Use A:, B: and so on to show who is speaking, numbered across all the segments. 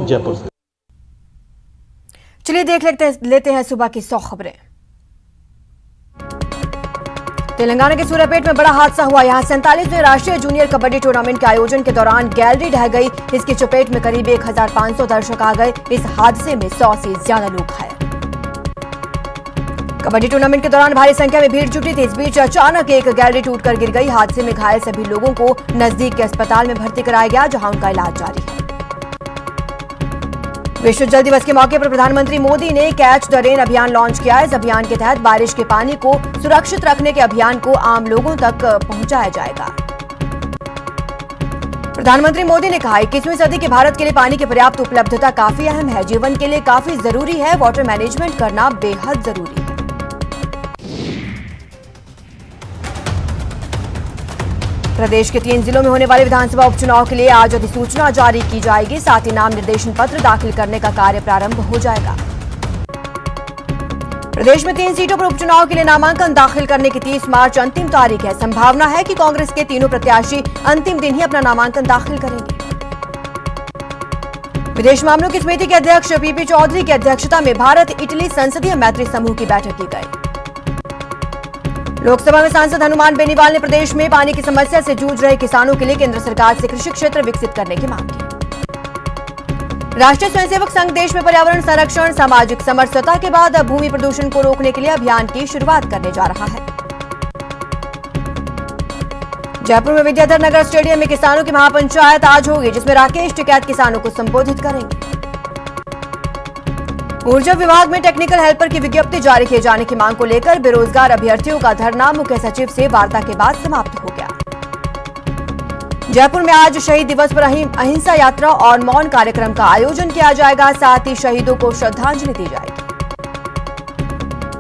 A: जयपुर से।
B: चलिए देख लेते हैं सुबह की 100 खबरें। तेलंगाना के सूर्यापेट में बड़ा हादसा हुआ। यहां 47वें राष्ट्रीय जूनियर कबड्डी टूर्नामेंट के आयोजन के दौरान गैलरी ढह गई। इसकी चपेट में करीब 1500 दर्शक आ गए। इस हादसे में 100 से ज्यादा लोग घायल। कबड्डी टूर्नामेंट के दौरान भारी संख्या में भीड़ जुटी थी। इस बीच अचानक एक गैलरी टूटकर गिर गई। हादसे में घायल सभी लोगों को नजदीक के अस्पताल में भर्ती कराया गया, जहां उनका इलाज जारी है। विश्व जल दिवस के मौके पर प्रधानमंत्री मोदी ने कैच द रेन अभियान लॉन्च किया। इस अभियान के तहत बारिश के पानी को सुरक्षित रखने के अभियान को आम लोगों तक पहुंचाया जाएगा। प्रधानमंत्री मोदी ने कहा, 21वीं सदी के भारत के लिए पानी की पर्याप्त उपलब्धता काफी अहम है। जीवन के लिए काफी जरूरी है। वाटर मैनेजमेंट करना बेहद जरूरी है। प्रदेश के 3 जिलों में होने वाले विधानसभा उपचुनाव के लिए आज अधिसूचना जारी की जाएगी। साथ ही नाम निर्देशन पत्र दाखिल करने का कार्य प्रारंभ हो जाएगा। प्रदेश में 3 सीटों पर उपचुनाव के लिए नामांकन दाखिल करने की 30 मार्च अंतिम तारीख है। संभावना है कि कांग्रेस के तीनों प्रत्याशी अंतिम दिन ही अपना नामांकन दाखिल करेंगे। विदेश मामलों की समिति के अध्यक्ष पीपी चौधरी की अध्यक्षता में भारत इटली संसदीय मैत्री समूह की बैठक की गई। लोकसभा में सांसद हनुमान बेनीवाल ने प्रदेश में पानी की समस्या से जूझ रहे किसानों के लिए केंद्र सरकार से कृषि क्षेत्र विकसित करने की मांग की। राष्ट्रीय स्वयंसेवक संघ देश में पर्यावरण संरक्षण, सामाजिक समरसता के बाद भूमि प्रदूषण को रोकने के लिए अभियान की शुरुआत करने जा रहा है। जयपुर में विद्याधर नगर स्टेडियम में किसानों की महापंचायत आज होगी, जिसमें राकेश टिकैत किसानों को संबोधित करेंगे। ऊर्जा विभाग में टेक्निकल हेल्पर की विज्ञप्ति जारी किए जाने की मांग को लेकर बेरोजगार अभ्यर्थियों का धरना मुख्य सचिव से वार्ता के बाद समाप्त हो गया। जयपुर में आज शहीद दिवस पर अहिंसा यात्रा और मौन कार्यक्रम का आयोजन किया जाएगा। साथ ही शहीदों को श्रद्धांजलि दी जाएगी।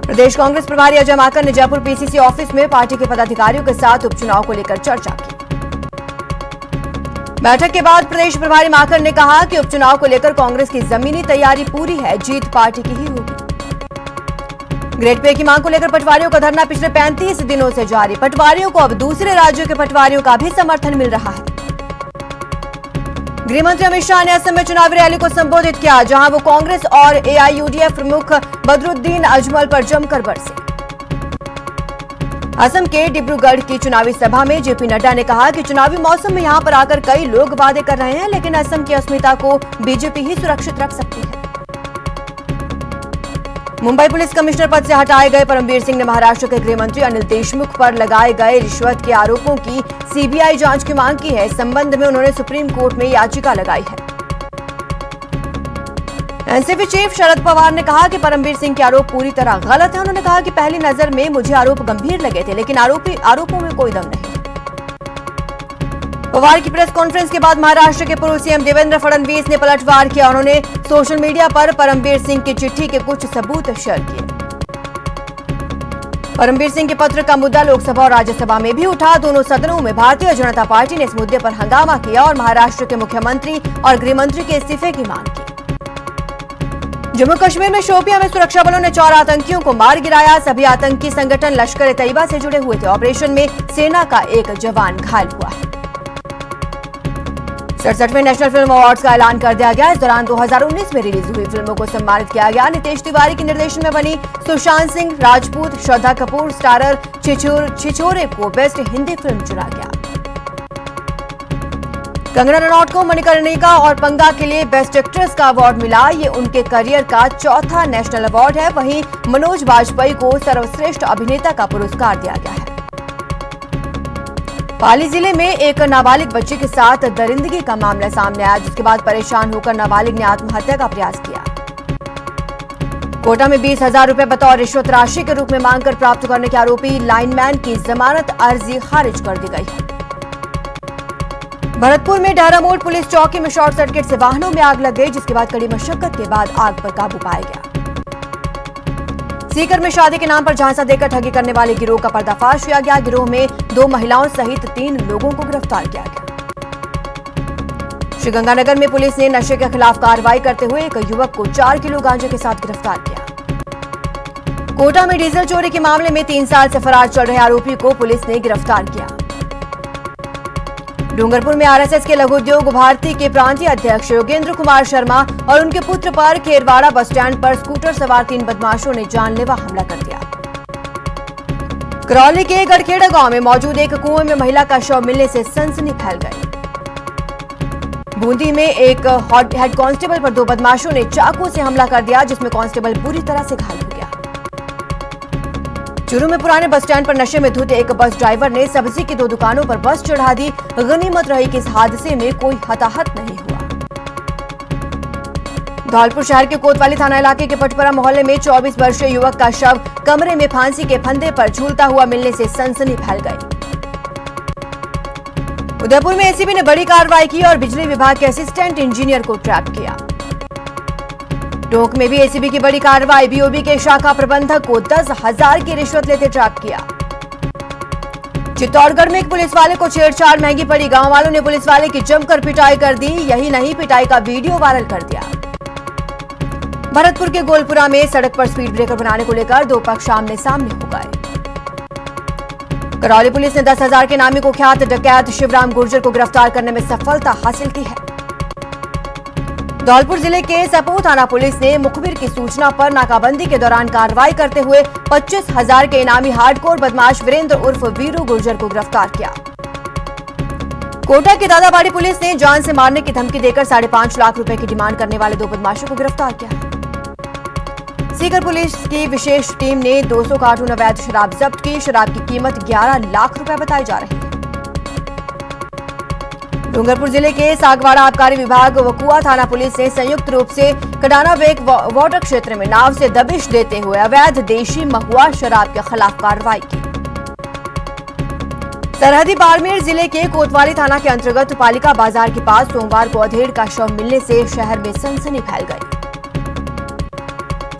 B: प्रदेश कांग्रेस प्रभारी अजय माकन ने जयपुर पीसीसी ऑफिस में पार्टी के पदाधिकारियों के साथ उपचुनाव को लेकर चर्चा की। बैठक के बाद प्रदेश प्रभारी माकन ने कहा कि उपचुनाव को लेकर कांग्रेस की जमीनी तैयारी पूरी है, जीत पार्टी की ही होगी। ग्रेड पे की मांग को लेकर पटवारियों का धरना पिछले 35 दिनों से जारी। पटवारियों को अब दूसरे राज्यों के पटवारियों का भी समर्थन मिल रहा है। गृह मंत्री अमित शाह ने असम में चुनावी रैली को संबोधित किया, जहां वो कांग्रेस और एआईयूडीएफ प्रमुख बदरुद्दीन अजमल पर जमकर बरसे। असम के डिब्रूगढ़ की चुनावी सभा में जेपी नड्डा ने कहा कि चुनावी मौसम में यहां पर आकर कई लोग वादे कर रहे हैं, लेकिन असम की अस्मिता को बीजेपी ही सुरक्षित रख सकती है। मुंबई पुलिस कमिश्नर पद से हटाए गए परमबीर सिंह ने महाराष्ट्र के गृह मंत्री अनिल देशमुख पर लगाए गए रिश्वत के आरोपों की सीबीआई जांच की मांग की है। इस संबंध में उन्होंने सुप्रीम कोर्ट में याचिका लगाई है। एनसीपी चीफ शरद पवार ने कहा कि परमबीर सिंह के आरोप पूरी तरह गलत है। उन्होंने कहा कि पहली नजर में मुझे आरोप गंभीर लगे थे, लेकिन आरोपों में कोई दम नहीं। पवार की प्रेस कॉन्फ्रेंस के बाद महाराष्ट्र के पूर्व सीएम देवेंद्र फडणवीस ने पलटवार किया। उन्होंने सोशल मीडिया पर परमबीर सिंह की चिट्ठी के कुछ सबूत शेयर किए। परमबीर सिंह के पत्र का मुद्दा लोकसभा और राज्यसभा में भी उठा। दोनों सदनों में भारतीय जनता पार्टी ने इस मुद्दे पर हंगामा किया और महाराष्ट्र के मुख्यमंत्री और गृह मंत्री के इस्तीफे की मांग की। जम्मू कश्मीर में शोपियां में सुरक्षा बलों ने 4 आतंकियों को मार गिराया। सभी आतंकी संगठन लश्कर ए तैयबा से जुड़े हुए थे। ऑपरेशन में सेना का एक जवान घायल हुआ है। 67वें नेशनल फिल्म अवार्ड्स का ऐलान कर दिया गया। इस दौरान 2019 में रिलीज हुई फिल्मों को सम्मानित किया गया। नितेश तिवारी के निर्देशन में बनी सुशांत सिंह राजपूत, श्रद्धा कपूर स्टारर छिछोरे को बेस्ट हिंदी फिल्म चुना गया। कंगना रनौत को मणिकर्णिका और पंगा के लिए बेस्ट एक्ट्रेस का अवार्ड मिला। ये उनके करियर का 4था नेशनल अवार्ड है। वहीं मनोज वाजपेयी को सर्वश्रेष्ठ अभिनेता का पुरस्कार दिया गया है। पाली जिले में एक नाबालिग बच्ची के साथ दरिंदगी का मामला सामने आया, जिसके बाद परेशान होकर नाबालिग ने आत्महत्या का प्रयास किया। कोटा में 20,000 रुपए बतौर रिश्वत राशि के रूप में मांगकर प्राप्त करने के आरोपी लाइनमैन की जमानत अर्जी खारिज कर दी गई है। भरतपुर में डहरा मोड़ पुलिस चौकी में शॉर्ट सर्किट से वाहनों में आग लग गई, जिसके बाद कड़ी मशक्कत के बाद आग पर काबू पाया गया। सीकर में शादी के नाम पर झांसा देकर ठगी करने वाले गिरोह का पर्दाफाश किया गया। गिरोह में 2 महिलाओं सहित 3 लोगों को गिरफ्तार किया गया। श्रीगंगानगर में पुलिस ने नशे के खिलाफ कार्रवाई करते हुए एक युवक को 4 किलो गांजे के साथ गिरफ्तार किया। कोटा में डीजल चोरी के मामले में 3 साल से फरार चल रहे आरोपी को पुलिस ने गिरफ्तार किया। डूंगरपुर में आरएसएस के लघु उद्योग भारती के प्रांतीय अध्यक्ष योगेंद्र कुमार शर्मा और उनके पुत्र पर खेरवाड़ा बस स्टैंड पर स्कूटर सवार 3 बदमाशों ने जानलेवा हमला कर दिया। करौली के गढ़खेड़ा गांव में मौजूद एक कुएं में महिला का शव मिलने से सनसनी फैल गई। बूंदी में एक हेड कांस्टेबल पर 2 बदमाशों ने चाकू से हमला कर दिया, जिसमें कांस्टेबल बुरी तरह से घायल हो गया। चूरू में पुराने बस स्टैंड पर नशे में धुत एक बस ड्राइवर ने सब्जी की 2 दुकानों पर बस चढ़ा दी। गनीमत रही कि इस हादसे में कोई हताहत नहीं हुआ। धौलपुर शहर के कोतवाली थाना इलाके के पटपरा मोहल्ले में 24 वर्षीय युवक का शव कमरे में फांसी के फंदे पर झूलता हुआ मिलने से सनसनी फैल गई। उदयपुर में एसीबी ने बड़ी कार्रवाई की और बिजली विभाग के असिस्टेंट इंजीनियर को ट्रैप किया। टोंक में भी एसीबी की बड़ी कार्रवाई, बीओबी के शाखा प्रबंधक को 10,000 की रिश्वत लेते ट्रैप किया। चित्तौड़गढ़ में एक पुलिस वाले को छेड़छाड़ महंगी पड़ी, गांव वालों ने पुलिस वाले की जमकर पिटाई कर दी। यही नहीं, पिटाई का वीडियो वायरल कर दिया। भरतपुर के गोलपुरा में सड़क पर स्पीड ब्रेकर बनाने को लेकर 2 पक्ष आमने सामने हो गए। करौली पुलिस ने 10,000 के नामी कुख्यात डकैत शिवराम गुर्जर को गिरफ्तार करने में सफलता हासिल की है। धौलपुर जिले के सपोह थाना पुलिस ने मुखबिर की सूचना पर नाकाबंदी के दौरान कार्रवाई करते हुए 25,000 के इनामी हार्डकोर बदमाश वीरेंद्र उर्फ वीरू गुर्जर को गिरफ्तार किया। कोटा की दादाबाड़ी पुलिस ने जान से मारने की धमकी देकर 5.5 लाख रुपए की डिमांड करने वाले 2 बदमाशों को गिरफ्तार किया। सीकर पुलिस की विशेष टीम ने 200 कार्टून अवैध शराब जब्त की। शराब की कीमत 11 लाख रुपए बताई जा रही है। डूंगरपुर जिले के सागवाड़ा आबकारी विभाग व कुआ थाना पुलिस ने संयुक्त रूप से कडाना बेक वाटर क्षेत्र में नाव से दबिश देते हुए अवैध देशी महुआ शराब के खिलाफ कार्रवाई की। सरहदी बाड़मेर जिले के कोतवाली थाना के अंतर्गत पालिका बाजार के पास सोमवार को अधेड़ का शव मिलने से शहर में सनसनी फैल गई।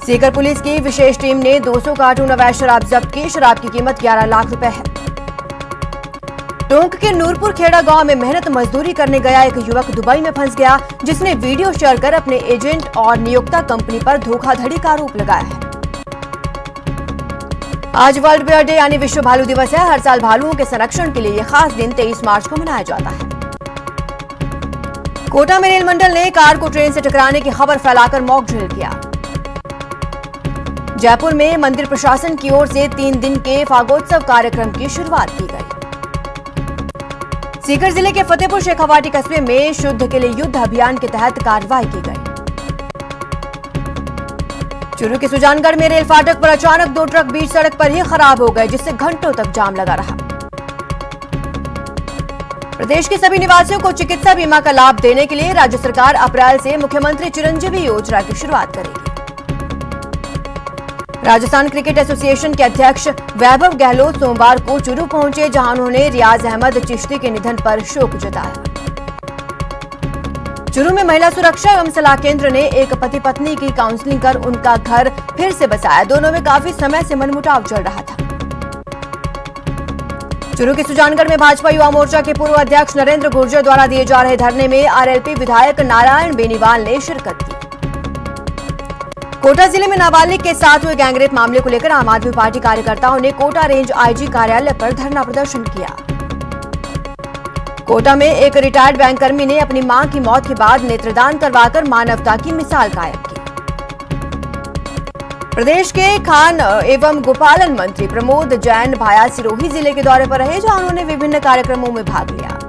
B: सीकर पुलिस की विशेष टीम ने 200 कार्टून अवैध शराब जब्त की। शराब की कीमत 11 लाख रुपए है। टोंक के नूरपुर खेड़ा गांव में मेहनत मजदूरी करने गया एक युवक दुबई में फंस गया, जिसने वीडियो शेयर कर अपने एजेंट और नियोक्ता कंपनी पर धोखाधड़ी का आरोप लगाया है। आज वर्ल्ड बेयर डे यानी विश्व भालू दिवस है। हर साल भालुओं के संरक्षण के लिए यह खास दिन 23 मार्च को मनाया जाता है। कोटा में रेल मंडल ने कार को ट्रेन से टकराने की खबर फैलाकर मॉक ड्रिल किया। जयपुर में मंदिर प्रशासन की ओर से 3 दिन के फागोत्सव कार्यक्रम की शुरुआत की गई। सीकर जिले के फतेहपुर शेखावाटी कस्बे में शुद्ध के लिए युद्ध अभियान के तहत कार्रवाई की गई। चूरू के सुजानगढ़ में रेल फाटक पर अचानक 2 ट्रक बीच सड़क पर ही खराब हो गए, जिससे घंटों तक जाम लगा रहा। प्रदेश के सभी निवासियों को चिकित्सा बीमा का लाभ देने के लिए राज्य सरकार अप्रैल से मुख्यमंत्री चिरंजीवी योजना की शुरुआत करेगी। राजस्थान क्रिकेट एसोसिएशन के अध्यक्ष वैभव गहलोत सोमवार को चूरू पहुंचे, जहां उन्होंने रियाज अहमद चिश्ती के निधन पर शोक जताया। चूरू में महिला सुरक्षा एवं सलाह केंद्र ने एक पति पत्नी की काउंसलिंग कर उनका घर फिर से बसाया। दोनों में काफी समय से मनमुटाव चल रहा था। चूरू के सुजानगढ़ में भाजपा युवा मोर्चा के पूर्व अध्यक्ष नरेंद्र गुर्जर द्वारा दिए जा रहे धरने में आरएलपी विधायक नारायण बेनीवाल ने शिरकत की। कोटा जिले में नाबालिग के साथ हुए गैंगरेप मामले को लेकर आम आदमी पार्टी कार्यकर्ताओं ने कोटा रेंज आईजी कार्यालय पर धरना प्रदर्शन किया। कोटा में एक रिटायर्ड बैंककर्मी ने अपनी मां की मौत के बाद नेत्रदान करवाकर मानवता की मिसाल कायम की। प्रदेश के खान एवं गोपालन मंत्री प्रमोद जैन भाया सिरोही जिले के दौरे पर रहे, जहां उन्होंने विभिन्न कार्यक्रमों में भाग लिया।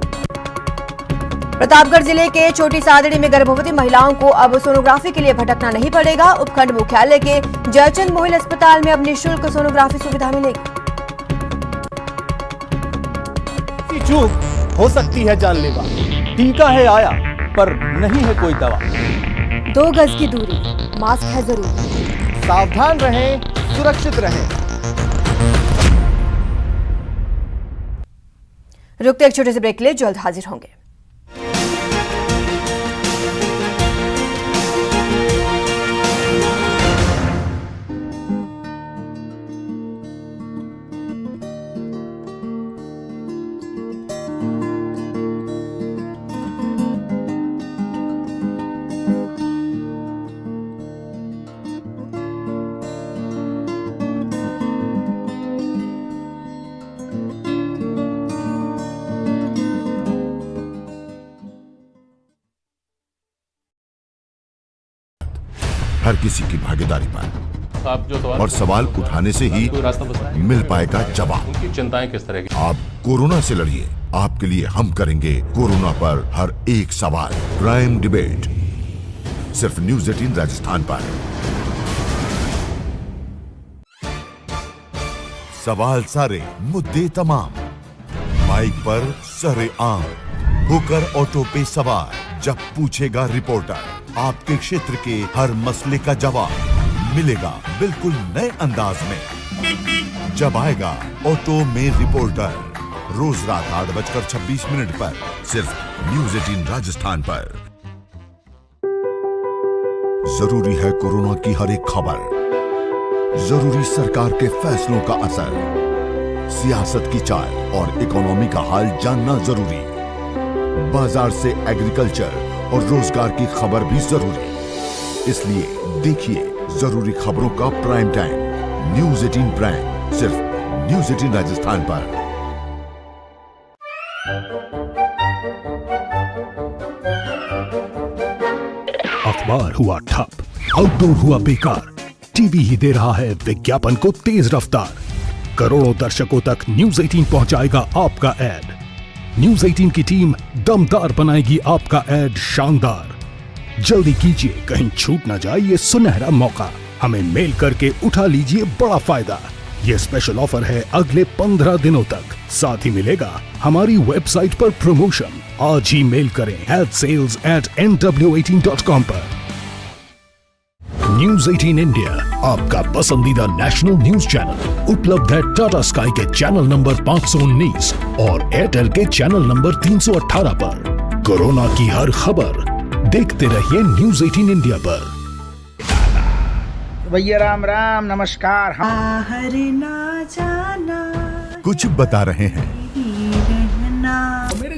B: प्रतापगढ़ जिले के छोटी सादड़ी में गर्भवती महिलाओं को अब सोनोग्राफी के लिए भटकना नहीं पड़ेगा। उपखंड मुख्यालय के जयचंद मोहिल अस्पताल में अब निःशुल्क सोनोग्राफी सुविधा मिलेगी।
A: चूक हो सकती है जानलेवा, टीका है आया पर नहीं है कोई दवा।
B: 2 गज की दूरी, मास्क है जरूरी।
A: सावधान रहें, सुरक्षित रहें।
B: रुकते एक छोटे से ब्रेक के लिए, जल्द हाजिर होंगे।
C: हर किसी की भागीदारी पर,
D: आप जो
C: और सवाल उठाने से ही
D: कोई रास्ता बताएं?
C: मिल पाएगा जवाब।
D: उनकी चिंताएं किस तरह की?
C: आप कोरोना से लड़िए, आपके लिए हम करेंगे कोरोना पर हर एक सवाल। प्राइम डिबेट सिर्फ न्यूज़ 18 राजस्थान पर। सवाल सारे, मुद्दे तमाम, माइक पर सरेआम होकर ऑटो पे सवार। जब पूछेगा रिपोर्टर, आपके क्षेत्र के हर मसले का जवाब मिलेगा बिल्कुल नए अंदाज में। जब आएगा ऑटो में रिपोर्टर, रोज रात 8:26 पर सिर्फ न्यूज़ 18 राजस्थान पर। जरूरी है कोरोना की हर एक खबर, जरूरी सरकार के फैसलों का असर, सियासत की चाल और इकोनॉमी का हाल जानना जरूरी, बाजार से एग्रीकल्चर और रोजगार की खबर भी जरूरी। इसलिए देखिए जरूरी खबरों का प्राइम टाइम न्यूज़ 18 प्राइम, सिर्फ न्यूज़ 18 राजस्थान पर।
E: अखबार हुआ ठप, आउटडोर हुआ बेकार, टीवी ही दे रहा है विज्ञापन को तेज रफ्तार। करोड़ों दर्शकों तक न्यूज़ 18 पहुंचाएगा आपका ऐड। न्यूज़ 18 की टीम दमदार बनाएगी आपका ऐड शानदार। जल्दी कीजिए, कहीं छूट ना जाए ये सुनहरा मौका। हमें मेल करके उठा लीजिए बड़ा फायदा। ये स्पेशल ऑफर है अगले 15 दिनों तक। साथ ही मिलेगा हमारी वेबसाइट पर प्रमोशन। आज ही मेल करें sales@nw18.com पर। न्यूज़ 18 इंडिया, आपका पसंदीदा नेशनल न्यूज चैनल, उपलब्ध है टाटा स्काई के चैनल नंबर 519 और एयरटेल के चैनल नंबर 318 पर। कोरोना की हर खबर देखते रहिए न्यूज़ 18 इंडिया पर।
F: भैया राम राम, नमस्कार।
G: बाहर ना जाना,
C: कुछ बता रहे हैं,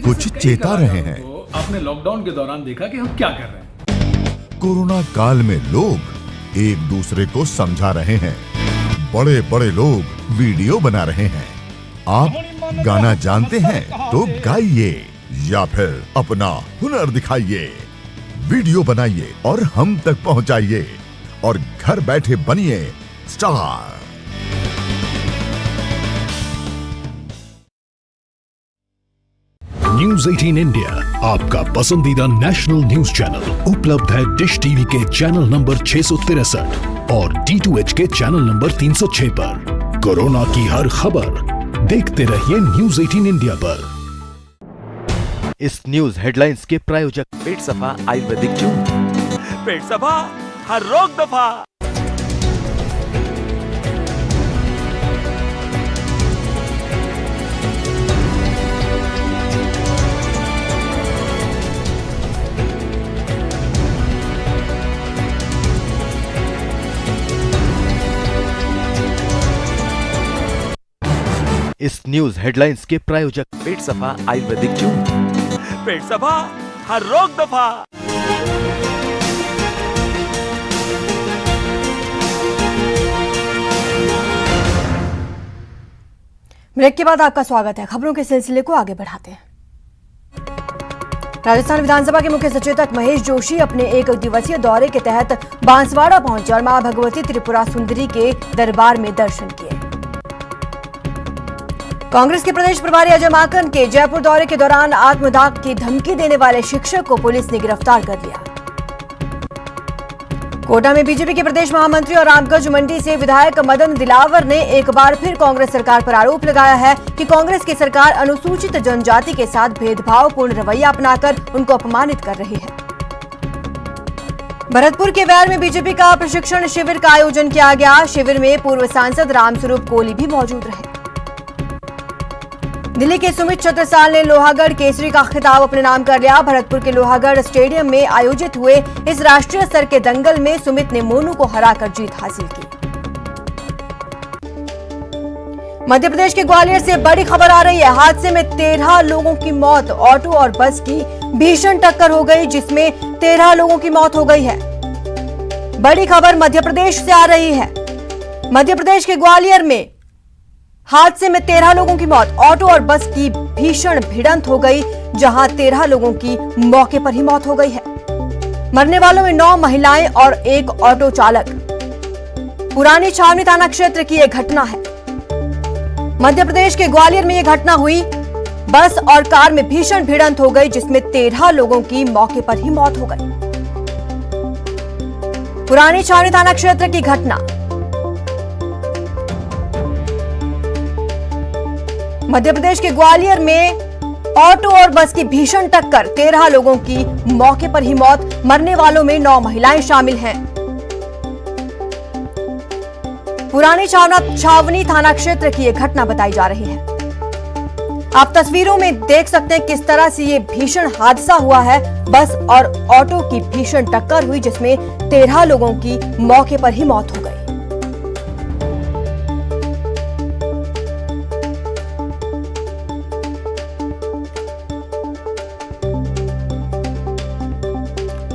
C: कुछ चेता रहे हैं।
H: तो आपने लॉकडाउन के दौरान देखा कि हम क्या कर रहे हैं।
C: कोरोना काल में लोग एक दूसरे को समझा रहे हैं, बड़े बड़े लोग वीडियो बना रहे हैं। आप गाना जानते हैं तो गाइए या फिर अपना हुनर दिखाइए, वीडियो बनाइए और हम तक पहुंचाइए और घर बैठे बनिए स्टार।
E: न्यूज़ 18 इंडिया, आपका पसंदीदा नेशनल न्यूज चैनल, उपलब्ध है डिश टीवी के चैनल नंबर 663 और D2H के चैनल नंबर 306 पर। कोरोना की हर खबर देखते रहिए न्यूज़ 18 इंडिया पर।
I: इस न्यूज हेडलाइंस के प्रायोजक पेट सफा आयुर्वेदिक चूर्ण, पेट सफा हर रोग दफा। इस न्यूज हेडलाइंस के प्रायोजक पेट सफा आयुर्वेदिक चूर्ण, पेट सफा हर रोग दफा।
B: ब्रेक के बाद आपका स्वागत है। खबरों के सिलसिले को आगे बढ़ाते हैं। राजस्थान विधानसभा के मुख्य सचेतक महेश जोशी अपने एक दिवसीय दौरे के तहत बांसवाड़ा पहुंचे और मां भगवती त्रिपुरा सुंदरी के दरबार में दर्शन किए। कांग्रेस के प्रदेश प्रभारी अजय माकन के जयपुर दौरे के दौरान आत्मदाह की धमकी देने वाले शिक्षक को पुलिस ने गिरफ्तार कर लिया। कोटा में बीजेपी के प्रदेश महामंत्री और रामगंज मंडी से विधायक मदन दिलावर ने एक बार फिर कांग्रेस सरकार पर आरोप लगाया है कि कांग्रेस की सरकार अनुसूचित जनजाति के साथ भेदभावपूर्ण रवैया अपनाकर उनको अपमानित कर रही है। भरतपुर के वैर में बीजेपी का प्रशिक्षण शिविर का आयोजन किया गया। शिविर में पूर्व सांसद रामस्वरूप कोहली भी मौजूद रहे। दिल्ली के सुमित छत्रसाल ने लोहागढ़ केसरी का खिताब अपने नाम कर लिया। भरतपुर के लोहागढ़ स्टेडियम में आयोजित हुए इस राष्ट्रीय स्तर के दंगल में सुमित ने मोनू को हराकर जीत हासिल की। मध्य प्रदेश के ग्वालियर से बड़ी खबर आ रही है। हादसे में 13 लोगों की मौत। ऑटो और बस की भीषण टक्कर हो गई, जिसमें 13 लोगों की मौत हो गई है। बड़ी खबर मध्य प्रदेश से आ रही है। मध्य प्रदेश के ग्वालियर में हादसे में 13 लोगों की मौत। ऑटो और बस की भीषण भिड़ंत हो गई, जहां 13 लोगों की मौके पर ही मौत हो गई है। मरने वालों में 9 महिलाएं और एक ऑटो चालक। पुरानी छावनी थाना क्षेत्र की यह घटना है। मध्य प्रदेश के ग्वालियर में यह घटना हुई। बस और कार में भीषण भिड़ंत हो गई, जिसमें 13 लोगों की मौके पर ही मौत हो गई। पुरानी छावनी थाना क्षेत्र की घटना। मध्य प्रदेश के ग्वालियर में ऑटो और बस की भीषण टक्कर, 13 लोगों की मौके पर ही मौत। मरने वालों में 9 महिलाएं शामिल हैं। पुरानी छावनी थाना क्षेत्र की यह घटना बताई जा रही है। आप तस्वीरों में देख सकते हैं किस तरह से ये भीषण हादसा हुआ है। बस और ऑटो की भीषण टक्कर हुई, जिसमें 13 लोगों की मौके पर ही मौत हो गई।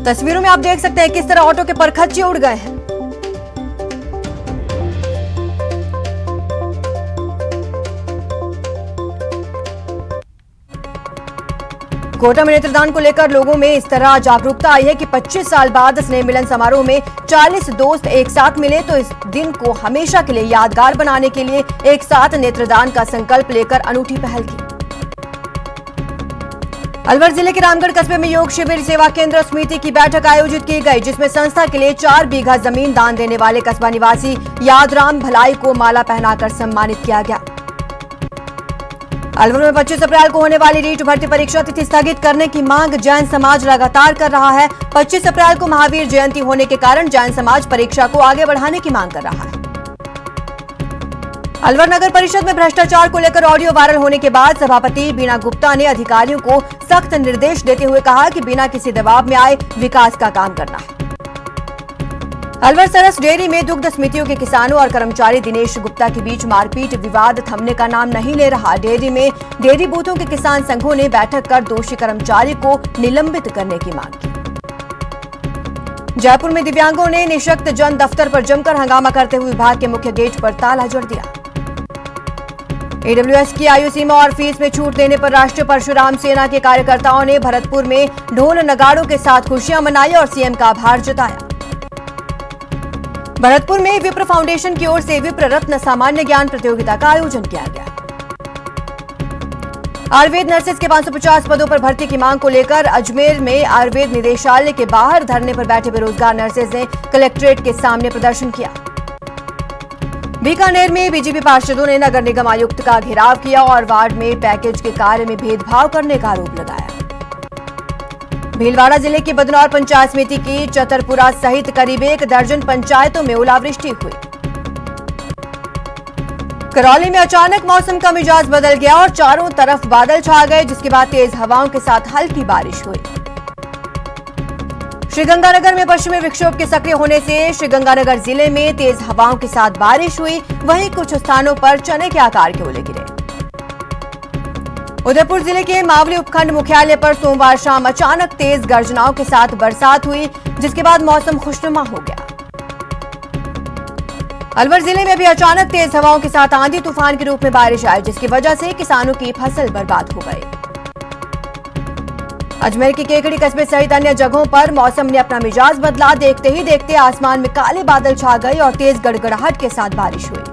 B: तस्वीरों में आप देख सकते हैं किस तरह ऑटो के परखच्चे उड़ गए हैं। कोटा में नेत्रदान को लेकर लोगों में इस तरह जागरूकता आई है कि 25 साल बाद स्नेह मिलन समारोह में 40 दोस्त एक साथ मिले तो इस दिन को हमेशा के लिए यादगार बनाने के लिए एक साथ नेत्रदान का संकल्प लेकर अनूठी पहल की। अलवर जिले के रामगढ़ कस्बे में योग शिविर सेवा केंद्र समिति की बैठक आयोजित की गई, जिसमें संस्था के लिए 4 बीघा जमीन दान देने वाले कस्बा निवासी यादराम भलाई को माला पहनाकर सम्मानित किया गया। अलवर में 25 अप्रैल को होने वाली रीट भर्ती परीक्षा तिथि स्थगित करने की मांग जैन समाज लगातार कर रहा है। 25 अप्रैल को महावीर जयंती होने के कारण जैन समाज परीक्षा को आगे बढ़ाने की मांग कर रहा है। अलवर नगर परिषद में भ्रष्टाचार को लेकर ऑडियो वायरल होने के बाद सभापति बीना गुप्ता ने अधिकारियों को सख्त निर्देश देते हुए कहा कि बिना किसी दबाव में आए विकास का काम करना है। अलवर सरस डेयरी में दुग्ध समितियों के किसानों और कर्मचारी दिनेश गुप्ता के बीच मारपीट विवाद थमने का नाम नहीं ले रहा। डेयरी में डेयरी बूथों के किसान संघों ने बैठक कर दोषी कर्मचारी को निलंबित करने की मांग की। जयपुर में दिव्यांगों ने निःशक्त जन दफ्तर पर जमकर हंगामा करते हुए विभाग के मुख्य गेट पर ताला जड़ दिया। AWS की आयु सीमा और फीस में छूट देने पर राष्ट्रीय परशुराम सेना के कार्यकर्ताओं ने भरतपुर में ढोल नगाड़ों के साथ खुशियां मनाई और सीएम का आभार जताया। भरतपुर में विप्र फाउंडेशन की ओर से विप्र रत्न सामान्य ज्ञान प्रतियोगिता का आयोजन किया गया। आयुर्वेद नर्सेज के 550 पदों पर भर्ती की मांग को लेकर अजमेर में आयुर्वेद निदेशालय के बाहर धरने पर बैठे बेरोजगार नर्सेज ने कलेक्ट्रेट के सामने प्रदर्शन किया। बीकानेर में बीजेपी पार्षदों ने नगर निगम आयुक्त का घेराव किया और वार्ड में पैकेज के कार्य में भेदभाव करने का आरोप लगाया। भीलवाड़ा जिले की बदनौर पंचायत समिति की चतरपुरा सहित करीब 1 दर्जन पंचायतों में ओलावृष्टि हुई। करौली में अचानक मौसम का मिजाज बदल गया और चारों तरफ बादल छा गए, जिसके बाद तेज हवाओं के साथ हल्की बारिश हुई। श्रीगंगानगर में पश्चिमी विक्षोभ के सक्रिय होने से श्रीगंगानगर जिले में तेज हवाओं के साथ बारिश हुई। वहीं कुछ स्थानों पर चने के आकार के ओले गिरे। उदयपुर जिले के मावली उपखंड मुख्यालय पर सोमवार शाम अचानक तेज गर्जनाओं के साथ बरसात हुई, जिसके बाद मौसम खुशनुमा हो गया। अलवर जिले में भी अचानक तेज हवाओं के साथ आंधी तूफान के रूप में बारिश आई, जिसकी वजह से किसानों की फसल बर्बाद हो गई। अजमेर के केकड़ी कस्बे सहित अन्य जगहों पर मौसम ने अपना मिजाज बदला। देखते ही देखते आसमान में काले बादल छा गए और तेज गड़गड़ाहट के साथ बारिश हुई।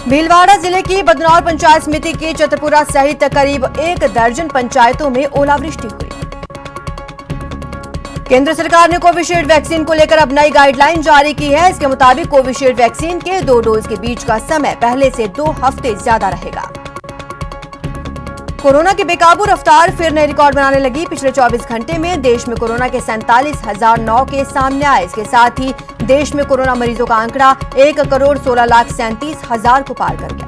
B: भीलवाड़ा जिले की बदनौर पंचायत समिति की चतरपुरा सहित करीब 1 दर्जन पंचायतों में ओलावृष्टि हुई। केंद्र सरकार ने कोविशील्ड वैक्सीन को लेकर अब नई गाइडलाइन जारी की है। इसके मुताबिक कोविशील्ड वैक्सीन के 2 डोज के बीच का समय पहले से 2 हफ्ते ज्यादा रहेगा। कोरोना की बेकाबू रफ्तार फिर नए रिकॉर्ड बनाने लगी। पिछले 24 घंटे में देश में कोरोना के 47,009 केस सामने आए। इसके साथ ही देश में कोरोना मरीजों का आंकड़ा 1,16,37,000 को पार कर गया।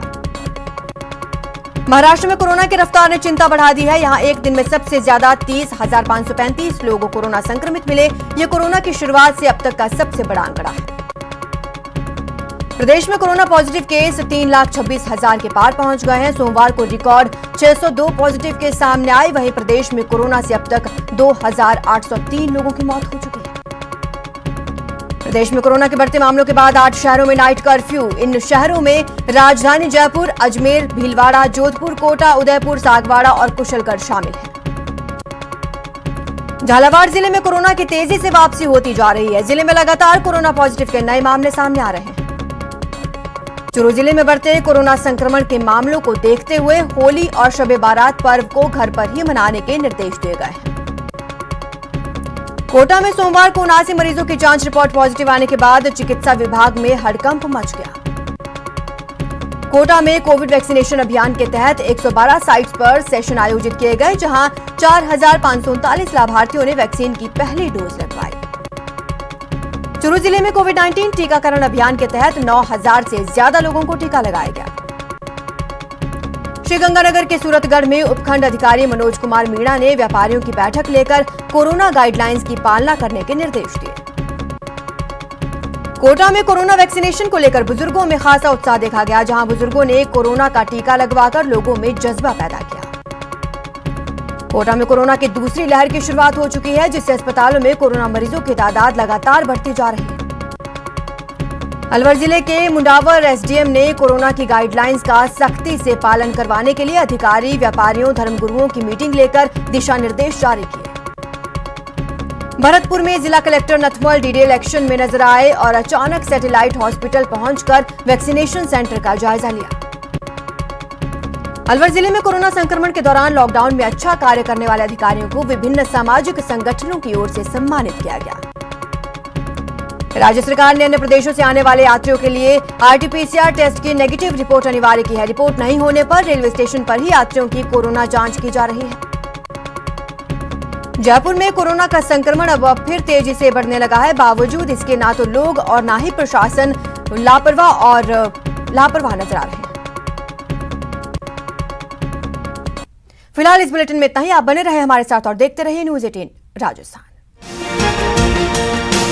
B: महाराष्ट्र में कोरोना की रफ्तार ने चिंता बढ़ा दी है। यहां एक दिन में सबसे ज्यादा 30,535 लोग कोरोना संक्रमित मिले। ये कोरोना की शुरुआत से अब तक का सबसे बड़ा आंकड़ा है। प्रदेश में कोरोना पॉजिटिव केस 3,26,000 के पार पहुंच गए हैं। सोमवार को रिकॉर्ड 602 पॉजिटिव केस सामने आए। वहीं प्रदेश में कोरोना से अब तक 2,803 लोगों की मौत हो चुकी है। प्रदेश में कोरोना के बढ़ते मामलों के बाद 8 शहरों में नाइट कर्फ्यू। इन शहरों में राजधानी जयपुर, अजमेर, भीलवाड़ा, जोधपुर, कोटा, उदयपुर, सागवाड़ा और कुशलगढ़ शामिल हैं। झालावाड़ जिले में कोरोना की तेजी से वापसी होती जा रही है। जिले में लगातार कोरोना पॉजिटिव के नए मामले सामने आ रहे हैं। चूरू जिले में बढ़ते कोरोना संक्रमण के मामलों को देखते हुए होली और शब-ए बारात पर्व को घर पर ही मनाने के निर्देश दिए गए हैं। कोटा में सोमवार को 79 मरीजों की जांच रिपोर्ट पॉजिटिव आने के बाद चिकित्सा विभाग में हड़कंप मच गया। कोटा में कोविड वैक्सीनेशन अभियान के तहत 112 साइट्स पर सेशन आयोजित किए गए, जहां 4,539 लाभार्थियों ने वैक्सीन की पहली डोज लगवाई। चूरू जिले में कोविड-19 टीकाकरण अभियान के तहत 9,000 से ज्यादा लोगों को टीका लगाया गया। श्रीगंगानगर के सूरतगढ़ में उपखंड अधिकारी मनोज कुमार मीणा ने व्यापारियों की बैठक लेकर कोरोना गाइडलाइंस की पालना करने के निर्देश दिए। कोटा में कोरोना वैक्सीनेशन को लेकर बुजुर्गों में खासा उत्साह देखा गया, जहां बुजुर्गों ने कोरोना का टीका लगवाकर लोगों में जज्बा पैदा किया। कोटा में कोरोना की दूसरी लहर की शुरुआत हो चुकी है, जिससे अस्पतालों में कोरोना मरीजों की तादाद लगातार बढ़ती जा रही है। अलवर जिले के मुंडावर एसडीएम ने कोरोना की गाइडलाइंस का सख्ती से पालन करवाने के लिए अधिकारी, व्यापारियों, धर्मगुरुओं की मीटिंग लेकर दिशा निर्देश जारी किए। भरतपुर में जिला कलेक्टर नथमल डीडीएल एक्शन में नजर आए और अचानक सैटेलाइट हॉस्पिटल पहुंचकर वैक्सीनेशन सेंटर का जायजा लिया। अलवर जिले में कोरोना संक्रमण के दौरान लॉकडाउन में अच्छा कार्य करने वाले अधिकारियों को विभिन्न सामाजिक संगठनों की ओर से सम्मानित किया गया। राज्य सरकार ने अन्य प्रदेशों से आने वाले यात्रियों के लिए आरटी-पीसीआर टेस्ट की नेगेटिव रिपोर्ट अनिवार्य की है। रिपोर्ट नहीं होने पर रेलवे स्टेशन पर ही यात्रियों की कोरोना जांच की जा रही है। जयपुर में कोरोना का संक्रमण अब फिर तेजी से बढ़ने लगा है। बावजूद इसके ना तो लोग और ना ही प्रशासन लापरवाह नजर आ रहे हैं। फिलहाल इस बुलेटिन में इतना ही। आप बने रहे हमारे साथ और देखते रहिए न्यूज़ 18 राजस्थान।